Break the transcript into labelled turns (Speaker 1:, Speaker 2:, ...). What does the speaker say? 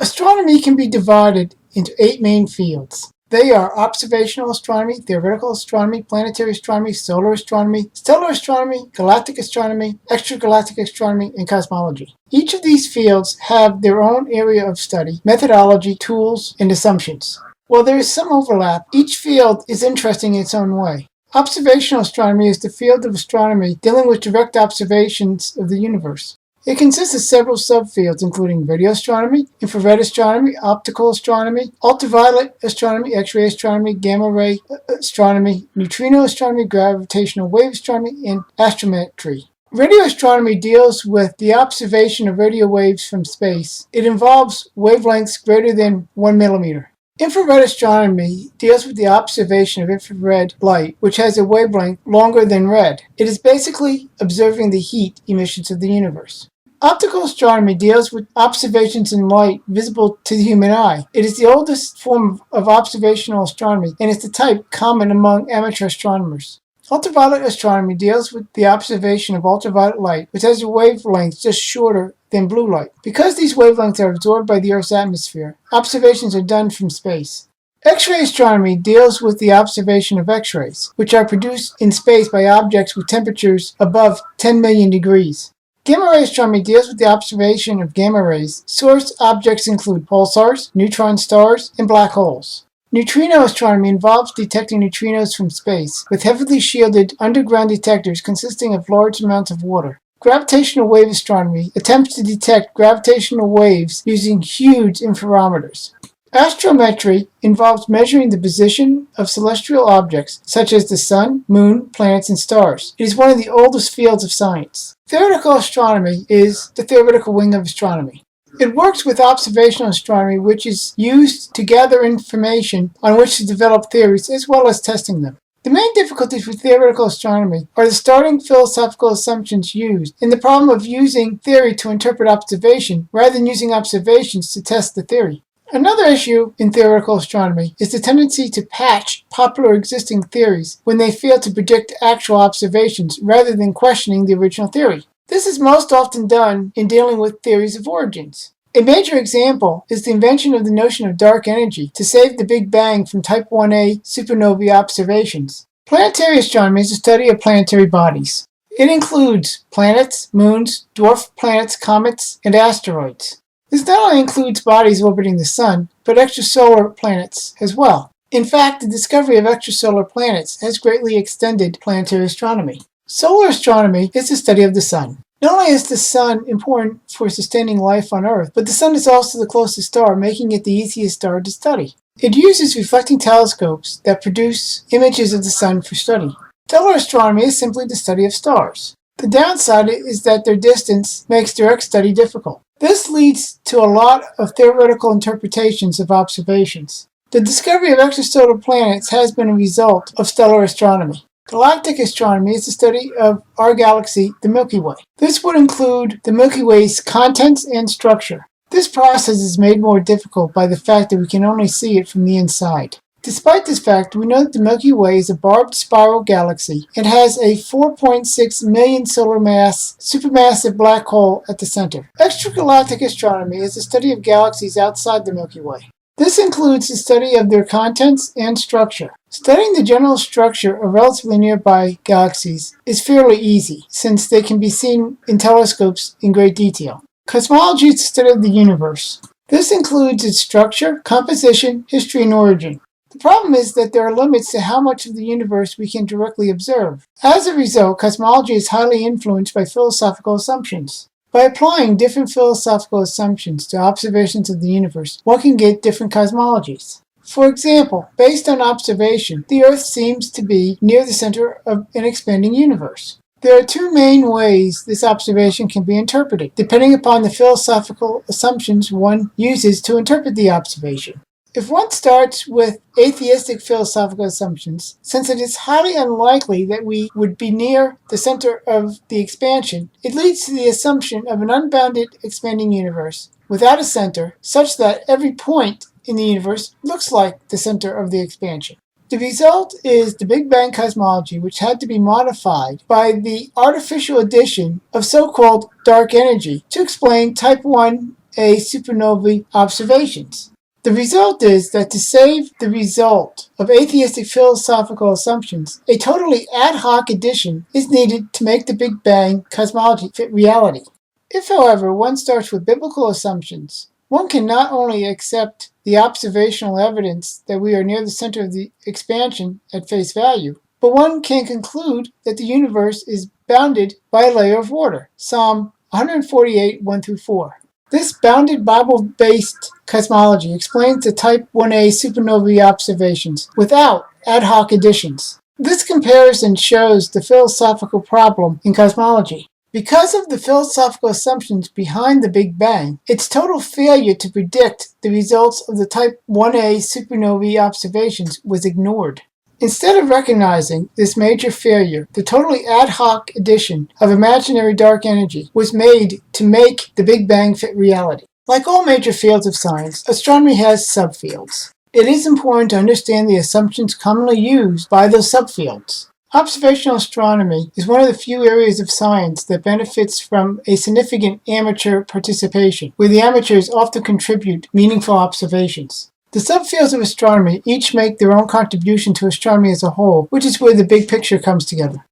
Speaker 1: Astronomy can be divided into 8 main fields. They are observational astronomy, theoretical astronomy, planetary astronomy, solar astronomy, stellar astronomy, galactic astronomy, extragalactic astronomy, and cosmology. Each of these fields have their own area of study, methodology, tools, and assumptions. While there is some overlap, each field is interesting in its own way. Observational astronomy is the field of astronomy dealing with direct observations of the universe. It consists of several subfields, including radio astronomy, infrared astronomy, optical astronomy, ultraviolet astronomy, X-ray astronomy, gamma ray astronomy, neutrino astronomy, gravitational wave astronomy, and astrometry. Radio astronomy deals with the observation of radio waves from space. It involves wavelengths greater than 1 millimeter. Infrared astronomy deals with the observation of infrared light, which has a wavelength longer than red. It is basically observing the heat emissions of the universe. Optical astronomy deals with observations in light visible to the human eye. It is the oldest form of observational astronomy and is the type common among amateur astronomers. Ultraviolet astronomy deals with the observation of ultraviolet light, which has a wavelength just shorter than blue light. Because these wavelengths are absorbed by the Earth's atmosphere, observations are done from space. X-ray astronomy deals with the observation of X-rays, which are produced in space by objects with temperatures above 10 million degrees. Gamma ray astronomy deals with the observation of gamma rays. Source objects include pulsars, neutron stars, and black holes. Neutrino astronomy involves detecting neutrinos from space, with heavily shielded underground detectors consisting of large amounts of water. Gravitational wave astronomy attempts to detect gravitational waves using huge interferometers. Astrometry involves measuring the position of celestial objects, such as the sun, moon, planets, and stars. It is one of the oldest fields of science. Theoretical astronomy is the theoretical wing of astronomy. It works with observational astronomy, which is used to gather information on which to develop theories as well as testing them. The main difficulties with theoretical astronomy are the starting philosophical assumptions used and the problem of using theory to interpret observation rather than using observations to test the theory. Another issue in theoretical astronomy is the tendency to patch popular existing theories when they fail to predict actual observations rather than questioning the original theory. This is most often done in dealing with theories of origins. A major example is the invention of the notion of dark energy to save the Big Bang from Type 1a supernovae observations. Planetary astronomy is the study of planetary bodies. It includes planets, moons, dwarf planets, comets, and asteroids. This not only includes bodies orbiting the Sun, but extrasolar planets as well. In fact, the discovery of extrasolar planets has greatly extended planetary astronomy. Solar astronomy is the study of the Sun. Not only is the Sun important for sustaining life on Earth, but the Sun is also the closest star, making it the easiest star to study. It uses reflecting telescopes that produce images of the Sun for study. Stellar astronomy is simply the study of stars. The downside is that their distance makes direct study difficult. This leads to a lot of theoretical interpretations of observations. The discovery of extrasolar planets has been a result of stellar astronomy. Galactic astronomy is the study of our galaxy, the Milky Way. This would include the Milky Way's contents and structure. This process is made more difficult by the fact that we can only see it from the inside. Despite this fact, we know that the Milky Way is a barbed spiral galaxy and has a 4.6 million solar mass supermassive black hole at the center. Extragalactic astronomy is the study of galaxies outside the Milky Way. This includes the study of their contents and structure. Studying the general structure of relatively nearby galaxies is fairly easy, since they can be seen in telescopes in great detail. Cosmology is the study of the universe. This includes its structure, composition, history, and origin. The problem is that there are limits to how much of the universe we can directly observe. As a result, cosmology is highly influenced by philosophical assumptions. By applying different philosophical assumptions to observations of the universe, one can get different cosmologies. For example, based on observation, the Earth seems to be near the center of an expanding universe. There are two main ways this observation can be interpreted, depending upon the philosophical assumptions one uses to interpret the observation. If one starts with atheistic philosophical assumptions, since it is highly unlikely that we would be near the center of the expansion, it leads to the assumption of an unbounded expanding universe without a center, such that every point in the universe looks like the center of the expansion. The result is the Big Bang cosmology, which had to be modified by the artificial addition of so-called dark energy to explain Type 1 1A supernovae observations. The result is that to save the result of atheistic philosophical assumptions, a totally ad hoc addition is needed to make the Big Bang cosmology fit reality. If, however, one starts with biblical assumptions, one can not only accept the observational evidence that we are near the center of the expansion at face value, but one can conclude that the universe is bounded by a layer of water. Psalm 148, 1-4. This bounded Bible-based cosmology explains the Type 1A supernovae observations without ad hoc additions. This comparison shows the philosophical problem in cosmology. Because of the philosophical assumptions behind the Big Bang, its total failure to predict the results of the Type 1A supernovae observations was ignored. Instead of recognizing this major failure, the totally ad hoc addition of imaginary dark energy was made to make the Big Bang fit reality. Like all major fields of science, astronomy has subfields. It is important to understand the assumptions commonly used by those subfields. Observational astronomy is one of the few areas of science that benefits from a significant amateur participation, where the amateurs often contribute meaningful observations. The subfields of astronomy each make their own contribution to astronomy as a whole, which is where the big picture comes together.